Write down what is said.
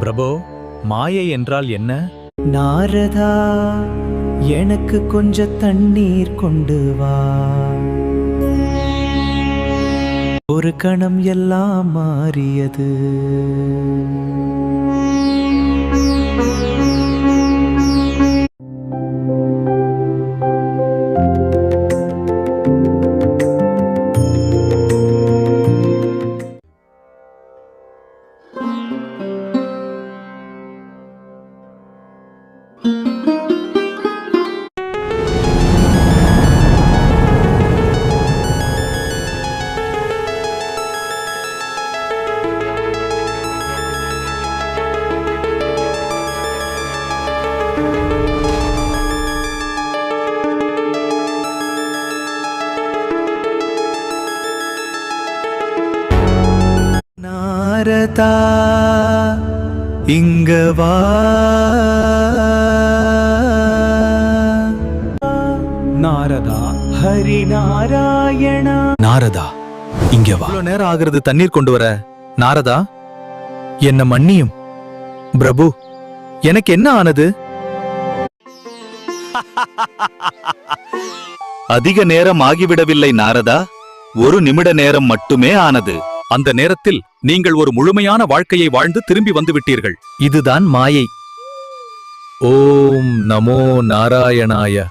பிரபோ, மாயை என்றால் என்ன? நாரதா, எனக்கு கொஞ்ச தண்ணீர் கொண்டு வா. ஒரு கணம் எல்லாம் மாறியது. நாரதா, இங்க வா. நாரதா, ஹரி நாராயணா. நாரதா, இங்க வா. இவ்வளவு நேரம் ஆகிறது தண்ணீர் கொண்டு வர. நாரதா, என்ன மன்னியும். பிரபு, எனக்கு என்ன ஆனது? அதிக நேரம் ஆகிவிடவில்லை நாரதா, ஒரு நிமிட நேரம் மட்டுமே ஆனது. அந்த நேரத்தில் நீங்கள் ஒரு முழுமையான வாழ்க்கையை வாழ்ந்து திரும்பி வந்துவிட்டீர்கள். இதுதான் மாயை. ஓம் நமோ நாராயணாய.